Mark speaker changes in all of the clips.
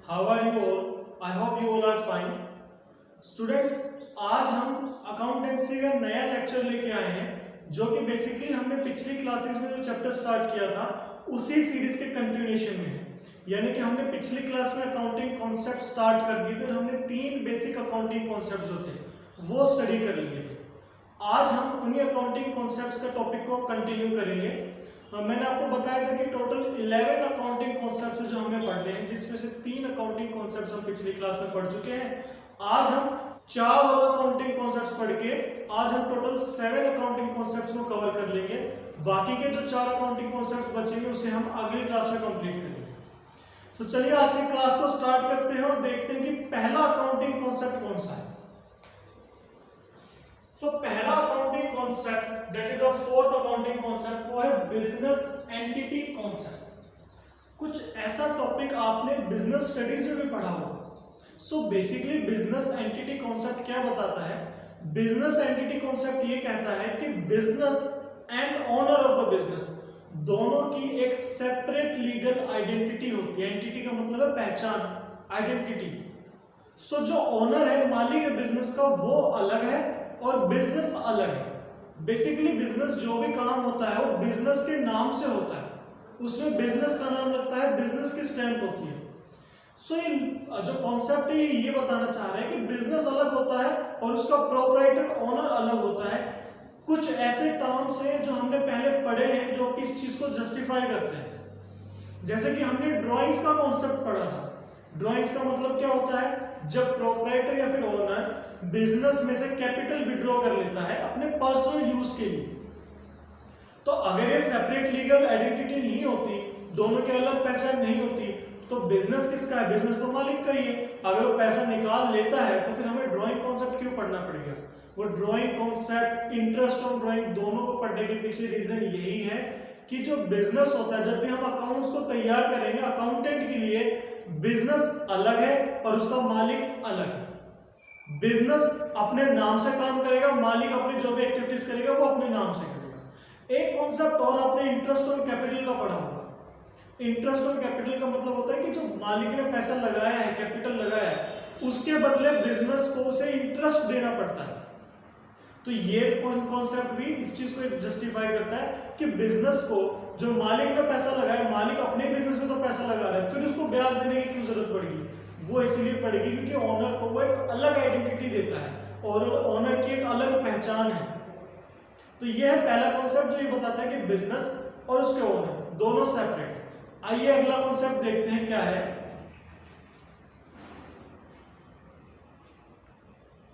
Speaker 1: How are you all? I hope you all are fine. Students, आज हम accountancy का नया लेक्चर लेके आए हैं जो कि बेसिकली हमने पिछली क्लासेस में जो चैप्टर स्टार्ट किया था उसी सीरीज के कंटिन्यूएशन में है। यानी कि हमने पिछली क्लास में अकाउंटिंग कॉन्सेप्ट स्टार्ट कर दिए थे और हमने 3 बेसिक अकाउंटिंग कॉन्सेप्ट जो थे वो स्टडी कर लिए थे। आज हम उन्हीं अकाउंटिंग कॉन्सेप्ट्स का टॉपिक को कंटिन्यू करेंगे। मैंने आपको बताया था कि टोटल 11 अकाउंटिंग कॉन्सेप्ट्स जो हमें पढ़ने हैं, जिसमें से 3 अकाउंटिंग कॉन्सेप्ट्स हम पिछली क्लास में पढ़ चुके हैं। आज हम 4 और अकाउंटिंग कॉन्सेप्ट्स पढ़ के आज हम टोटल 7 अकाउंटिंग कॉन्सेप्ट्स को कवर कर लेंगे। बाकी के जो 4 अकाउंटिंग कॉन्सेप्ट्स बचेंगे उसे हम अगली क्लास में कंप्लीट करेंगे। तो चलिए आज की क्लास को स्टार्ट करते हैं और देखते हैं कि पहला अकाउंटिंग कॉन्सेप्ट कौन सा है। पहला accounting concept that is a fourth accounting concept वो है बिजनेस एंटिटी कॉन्सेप्ट। कुछ ऐसा टॉपिक आपने बिजनेस स्टडीज में भी पढ़ा होगा। बेसिकली बिजनेस एंटिटी कॉन्सेप्ट क्या बताता है? बिजनेस एंटिटी कॉन्सेप्ट ये कहता है कि business and owner of the business दोनों की एक सेपरेट लीगल आइडेंटिटी होती है। एंटिटी का मतलब है पहचान, आइडेंटिटी। जो ओनर है, मालिक है बिजनेस का, वो अलग है और बिजनेस अलग है। बेसिकली बिजनेस जो भी काम होता है वो बिजनेस के नाम से होता है, उसमें बिजनेस का नाम लगता है, बिजनेस की स्टैंप होती है। ये जो कॉन्सेप्ट है ये बताना चाह रहे हैं कि बिजनेस अलग होता है और उसका प्रोप्राइटर ओनर अलग होता है। कुछ ऐसे टर्म्स हैं जो हमने पहले पढ़े हैं जो कि इस चीज को जस्टिफाई करते हैं। जैसे कि हमने ड्राइंग्स का कॉन्सेप्ट पढ़ा था। ड्राइंग्स का मतलब क्या होता है? जब प्रोप्राइटर या फिर ओनर बिजनेस में से कैपिटल विड्रॉ कर लेता है अपने पर्सनल यूज के लिए, तो अगर ये सेपरेट लीगल आइडेंटिटी नहीं होती, दोनों की अलग पहचान नहीं होती, तो बिजनेस किसका है? बिजनेस तो मालिक का ही है। अगर वो पैसा निकाल लेता है तो फिर हमें ड्राइंग कॉन्सेप्ट क्यों पढ़ना पड़ेगा? वो drawing concept, interest on drawing, दोनों को पढ़ने के पीछे रीजन यही है कि जो बिजनेस होता है, जब भी हम अकाउंट्स को तैयार करेंगे अकाउंटेंट के लिए, बिजनेस अलग है और उसका मालिक अलग है। बिजनेस अपने नाम से काम करेगा, मालिक अपने जो भी एक्टिविटीज करेगा वो अपने नाम से करेगा। एक कॉन्सेप्ट और आपने इंटरेस्ट ऑन कैपिटल का पढ़ा होगा। इंटरेस्ट ऑन कैपिटल का मतलब होता है कि जो मालिक ने पैसा लगाया है, कैपिटल लगाया है, उसके बदले बिजनेस को उसे इंटरेस्ट देना पड़ता है। तो ये कॉन्सेप्ट भी इस चीज को जस्टिफाई करता है कि बिजनेस को जो मालिक ने पैसा लगाया, मालिक अपने बिजनेस में तो पैसा लगा रहा है, फिर उसको ब्याज देने की क्यों जरूरत पड़ेगी? वो इसलिए पड़ेगी क्योंकि ओनर को वो एक अलग आइडेंटिटी देता है और ओनर की एक अलग पहचान है। तो यह है पहला कॉन्सेप्ट जो ये बताता है कि बिजनेस और उसके ओनर दोनों सेपरेट है। आइए अगला कॉन्सेप्ट देखते हैं क्या है।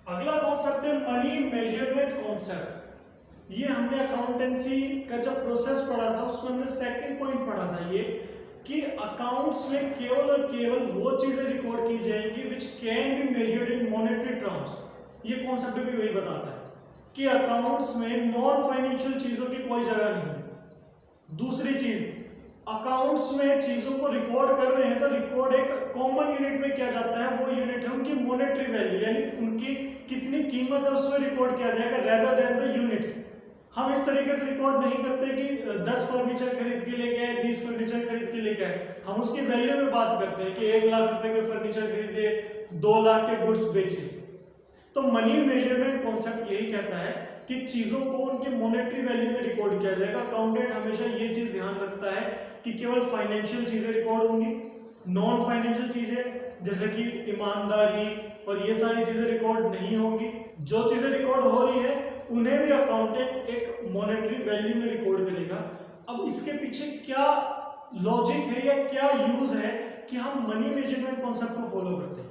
Speaker 1: अगला कॉन्सेप्ट है मनी मेजरमेंट कॉन्सेप्ट। ये हमने अकाउंटेंसी का जब प्रोसेस पढ़ा था उसमें हमने सेकंड पॉइंट पढ़ा था ये कि अकाउंट्स में केवल और केवल वो चीजें रिकॉर्ड की जाएंगी which can be measured in monetary terms. ये कॉन्सेप्ट भी वही बताता है कि अकाउंट्स में नॉन फाइनेंशियल चीजों की कोई जगह नहीं है। दूसरी चीज, अकाउंट्स में चीजों को रिकॉर्ड कर रहे हैं तो रिकॉर्ड एक कॉमन यूनिट में किया जाता है। वो यूनिट है उनकी मॉनेटरी वैल्यू, यानी उनकी कितनी कीमत है उसमें रिकॉर्ड किया जाएगा, रेदर देन द यूनिट्स। हम इस तरीके से रिकॉर्ड नहीं करते कि 10 फर्नीचर खरीद के लेके आए, 20 फर्नीचर खरीद के लेके आए। हम उसकी वैल्यू में बात करते हैं कि 1 लाख रुपए के फर्नीचर खरीदे, 2 लाख के गुड्स बेचे। तो मनी मेजरमेंट कॉन्सेप्ट यही कहता है कि चीजों को उनकी मॉनेटरी वैल्यू में रिकॉर्ड किया जाएगा। अकाउंटेंट हमेशा ये चीज ध्यान रखता है कि केवल फाइनेंशियल चीजें रिकॉर्ड होंगी, नॉन फाइनेंशियल चीजें जैसे कि ईमानदारी और ये सारी चीजें रिकॉर्ड नहीं होंगी। जो चीजें रिकॉर्ड हो रही है उन्हें भी अकाउंटेंट एक मॉनेटरी वैल्यू में रिकॉर्ड करेगा। अब इसके पीछे क्या लॉजिक है या क्या यूज है कि हम मनी मेजरमेंट कॉन्सेप्ट को फॉलो करते हैं?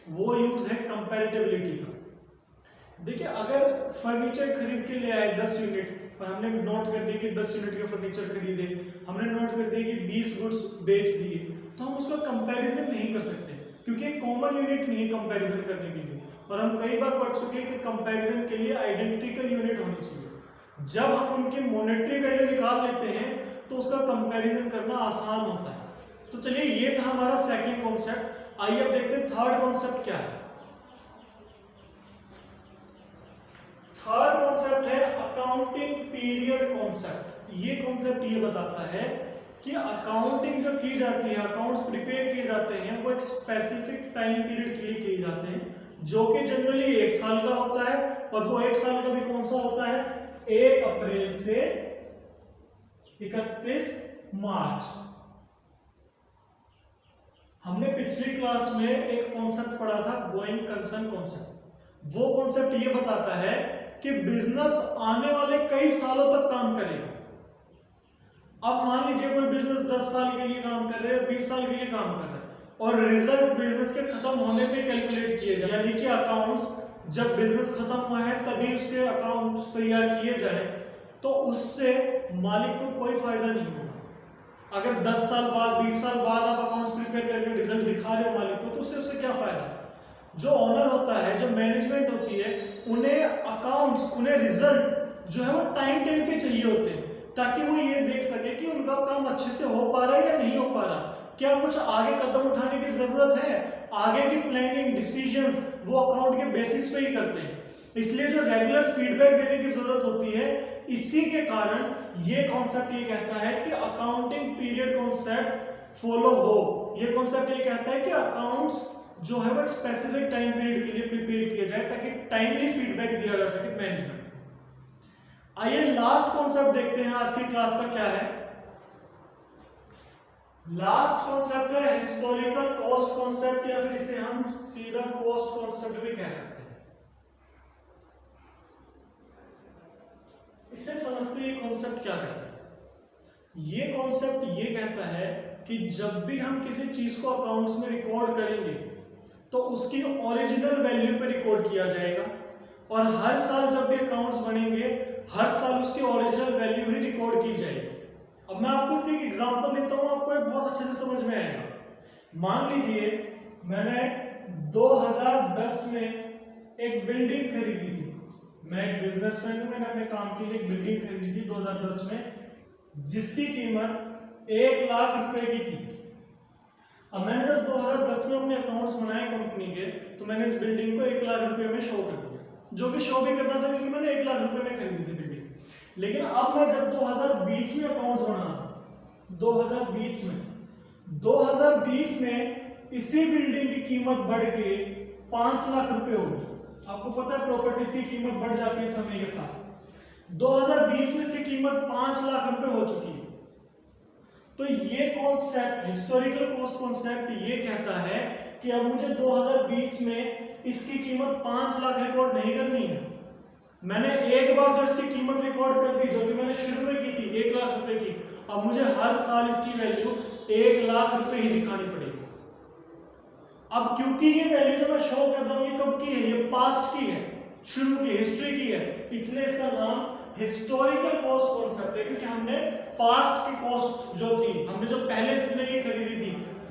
Speaker 1: वो यूज है कंपैरेटिबिलिटी का। देखिए, अगर फर्नीचर खरीद के ले आए 10 यूनिट और हमने नोट कर दिया कि 10 यूनिट के फर्नीचर खरीदे, हमने नोट कर दिया कि 20 गुड्स बेच दिए, तो हम उसका कंपैरिजन नहीं कर सकते क्योंकि एक कॉमन यूनिट नहीं है कंपैरिजन करने के लिए। और हम कई बार पढ़ चुके हैं कि कंपैरिजन के लिए आइडेंटिकल यूनिट होनी चाहिए। जब हम उनकी मॉनेटरी वैल्यू निकाल लेते हैं तो उसका कंपैरिजन करना आसान होता है। तो चलिए, ये था हमारा सेकंड कॉन्सेप्ट। आइए अब देखते हैं थर्ड कॉन्सेप्ट क्या है। थर्ड कॉन्सेप्ट है अकाउंटिंग पीरियड कॉन्सेप्ट। ये कॉन्सेप्ट ये बताता है कि अकाउंटिंग जो की जाती है, अकाउंट्स प्रिपेयर किए जाते हैं, वो एक स्पेसिफिक टाइम पीरियड के लिए किए जाते हैं, जो कि जनरली 1 साल का होता है। और वो 1 साल का भी कौन सा होता है? 1 अप्रैल से 31 मार्च। हमने पिछली क्लास में एक कॉन्सेप्ट पढ़ा था, गोइंग कंसर्न कॉन्सेप्ट। वो कॉन्सेप्ट ये बताता है कि बिजनेस आने वाले कई सालों तक काम करेगा। अब मान लीजिए कोई बिजनेस 10 साल के लिए काम कर रहे हैं, 20 साल के लिए काम कर रहे हैं, और रिजल्ट बिजनेस के खत्म होने पे कैलकुलेट किए जाए, यानी कि अकाउंट्स जब बिजनेस खत्म हुआ है तभी उसके अकाउंट्स तैयार किए जाए, तो उससे मालिक को कोई फायदा नहीं होगा। अगर 10 साल बाद, 20 साल बाद आप अकाउंट्स प्रिपेयर करके रिजल्ट दिखा रहे हो मालिक को, तो उससे क्या फायदा? जो ऑनर होता है, जो मैनेजमेंट होती है, उन्हें अकाउंट्स, उन्हें रिजल्ट जो है वो टाइम टाइम पे चाहिए होते हैं, ताकि वो ये देख सके कि उनका काम अच्छे से हो पा रहा है या नहीं हो पा रहा, क्या कुछ आगे कदम उठाने की जरूरत है। आगे की प्लानिंग, डिसीजंस वो अकाउंट के बेसिस पे ही करते हैं, इसलिए जो रेगुलर फीडबैक देने की जरूरत होती है। इसी के कारण ये कॉन्सेप्ट ये कहता है कि अकाउंटिंग पीरियड कॉन्सेप्ट फॉलो हो। ये कॉन्सेप्ट ये कहता है कि अकाउंट्स जो है वो स्पेसिफिक टाइम पीरियड के लिए प्रिपेयर किया जाए, ताकि टाइमली फीडबैक दिया जा सके मैनेजमेंट। आइए लास्ट कॉन्सेप्ट देखते हैं आज की क्लास का क्या है। लास्ट कॉन्सेप्ट है हिस्टोरिकल कॉस्ट कॉन्सेप्ट, या फिर इसे हम सीधा कॉस्ट कॉन्सेप्ट भी कह सकते हैं। इससे समझते हैं कॉन्सेप्ट क्या कहता है। ये कॉन्सेप्ट ये कहता है कि जब भी हम किसी चीज को अकाउंट्स में रिकॉर्ड करेंगे तो उसकी ओरिजिनल वैल्यू पे रिकॉर्ड किया जाएगा, और हर साल जब भी अकाउंट्स बनेंगे हर साल उसकी ओरिजिनल वैल्यू ही रिकॉर्ड की जाएगी। अब मैं आपको एक एग्जांपल देता हूं, आपको एक बहुत अच्छे से समझ में आएगा। मान लीजिए मैंने 2010 में एक बिल्डिंग खरीदी थी। मैं एक बिजनेसमैन हूं, मैंने अपने काम के लिए एक बिल्डिंग खरीदी थी 2010 में, जिसकी कीमत 1 लाख रुपए की थी। अब मैंने जब 2010 में अपने अकाउंट्स बनाए कंपनी के, तो मैंने इस बिल्डिंग को 1 लाख रुपए में शो कर दिया, जो कि शो भी करना था क्योंकि मैंने 1 लाख रुपए में खरीदी थी बिल्डिंग। लेकिन अब मैं जब 2020 में अकाउंट्स बना, 2020 में इसी बिल्डिंग की कीमत बढ़ के 5 लाख रुपए हो गई। आपको पता है प्रॉपर्टीज की कीमत बढ़ जाती है समय के साथ। 2020 में इसकी कीमत 5 लाख रुपए हो चुकी है। तो ये कॉन्सेप्ट, हिस्टोरिकल कॉस्ट कॉन्सेप्ट, ये कहता है कि अब मुझे 2020 में इसकी कीमत 5 लाख रिकॉर्ड नहीं करनी है। मैंने एक बार जो इसकी कीमत रिकॉर्ड कर दी, जो कि मैंने शुरू में की थी 1 लाख रुपए की, अब मुझे हर साल इसकी वैल्यू 1 लाख रुपए ही दिखानी पड़ेगी। अब क्योंकि ये वैल्यू जो मैं शो कर रहा हूं, ये कब की है? ये पास्ट की है, शुरू की, हिस्ट्री की है, इसलिए इसका नाम हिस्टोरिकल कॉस्ट कॉन्सेप्ट है, क्योंकि हमने पास्ट की कॉस्ट जो थी, हमने जो पहले जितने ये खरीदी थी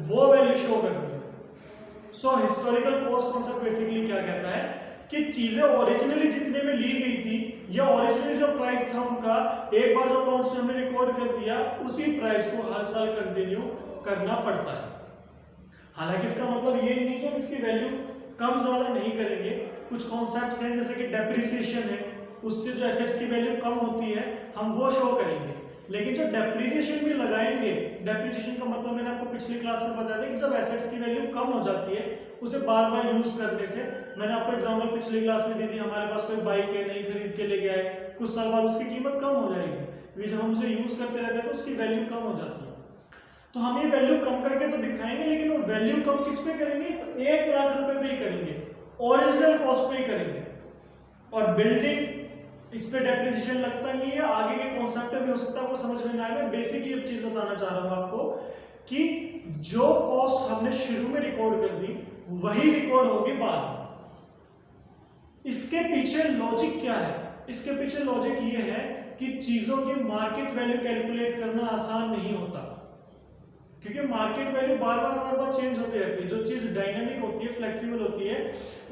Speaker 1: वो वैल्यू शो कर दी। So historical cost concept basically क्या कहता है कि चीजें ओरिजिनली जितने में ली गई थी, या ओरिजिनली जो प्राइस था उनका, एक बार जो अकाउंट्स में हमने रिकॉर्ड कर दिया, उसी प्राइस को हर साल कंटिन्यू करना पड़ता है। हालांकि इसका मतलब ये नहीं कि हम इसकी वैल्यू कम ज्यादा नहीं करेंगे। कुछ कॉन्सेप्ट्स हैं जैसे कि डेप्रिसिएशन है, उससे जो एसेट्स की वैल्यू कम होती है हम वो शो करेंगे। लेकिन जो डेप्रिसिएशन भी लगाएंगे, डेप्रिसिएशन का मतलब मैंने आपको पिछली क्लास में बताया था कि जब एसेट्स की वैल्यू कम हो जाती है उसे बार बार यूज करने से, मैंने आपको एग्जांपल पिछली क्लास में दी थी, हमारे पास कोई बाइक है, नई खरीद के लेके आए, कुछ साल बाद उसकी कीमत कम हो जाएगी, जब हम उसे यूज करते रहते हैं तो उसकी वैल्यू कम हो जाती है। तो हम ये वैल्यू कम करके तो दिखाएंगे, लेकिन वो वैल्यू कम किस पे करेंगे? इस 1 लाख रुपए पे ही करेंगे, ओरिजिनल कॉस्ट पे ही करेंगे। और बिल्डिंग, इस पे डेप्रिसिएशन लगता नहीं है। आगे के कॉन्सेप्ट भी हो सकता है आपको समझ में ना आए। मैं बेसिक ये चीज बताना चाह रहा हूं आपको कि जो कॉस्ट हमने शुरू में रिकॉर्ड कर दी वही रिकॉर्ड होगी बाद में। इसके पीछे लॉजिक क्या है? इसके पीछे लॉजिक ये है कि चीजों की मार्केट वैल्यू कैलकुलेट करना आसान नहीं होता, क्योंकि मार्केट वैल्यू बार बार चेंज होती रहती है। जो चीज डायनामिक होती है, फ्लेक्सिबल होती है,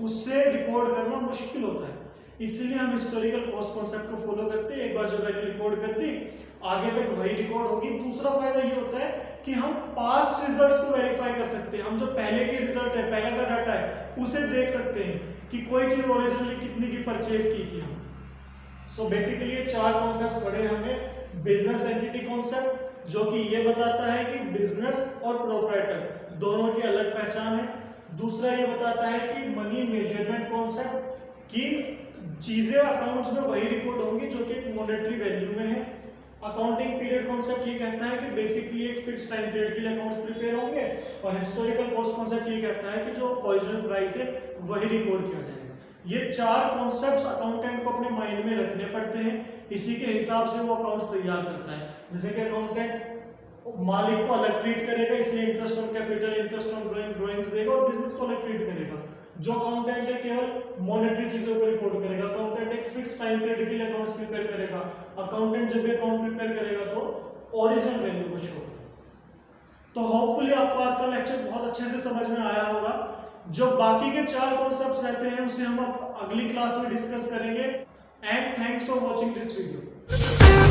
Speaker 1: उससे रिकॉर्ड करना मुश्किल होता है। इसलिए हम हिस्टोरिकल कॉस्ट कॉन्सेप्ट को फॉलो करते हैं। एक बार जो वैल्यू रिकॉर्ड कर दी, आगे तक वही रिकॉर्ड होगी। दूसरा फायदा ये होता है कि हम पास्ट रिजल्ट्स को वेरीफाई कर सकते हैं। हम जो पहले के रिजल्ट है, पहले का डाटा है, उसे देख सकते हैं कि कोई चीज ओरिजिनली कितने की परचेज की थी हम। सो बेसिकली ये 4 कॉन्सेप्ट्स पढ़े हमने। बिजनेस एंटिटी कॉन्सेप्ट, जो कि ये बताता है कि बिजनेस और प्रोप्राइटर दोनों की अलग पहचान है। दूसरा ये बताता है कि मनी मेजरमेंट कॉन्सेप्ट की चीजें अकाउंट्स में वही रिकॉर्ड होंगी जो कि एक मॉनेटरी वैल्यू में है। अकाउंटिंग पीरियड कॉन्सेप्ट ये कहता है कि बेसिकली एक फिक्स टाइम पीरियड के लिए अकाउंट्स प्रिपेयर होंगे, और हिस्टोरिकल कॉस्ट कॉन्सेप्ट ये कहता है कि जो ओरिजिनल प्राइस है वही रिकॉर्ड किया जाएगा। ये चार कॉन्सेप्ट्स अकाउंटेंट को अपने माइंड में रखने पड़ते हैं, इसी के हिसाब से वो अकाउंट्स तैयार करता है। जैसे कि अकाउंटेंट मालिक को अलग ट्रीट करेगा, इसलिए interest on capital, interest on drawings देगा, और बिजनेस को अलग ट्रीट करेगा। जो अकाउंटेंट है केवल मॉनेटरी चीजों को रिकॉर्ड करेगा। अकाउंटेंट एक फिक्स टाइम पीरियड के लिए अकाउंट्स प्रिपेयर करेगा। अकाउंटेंट जब भी अकाउंट प्रिपेयर करेगा तो ओरिजिनल वैल्यू को शो करेगा। तो होपफुली आपको आज का लेक्चर बहुत अच्छे से समझ में आया होगा। जो बाकी के चार कॉन्सेप्ट्स रहते हैं उसे हम अगली क्लास में डिस्कस करेंगे। And thanks for watching this video.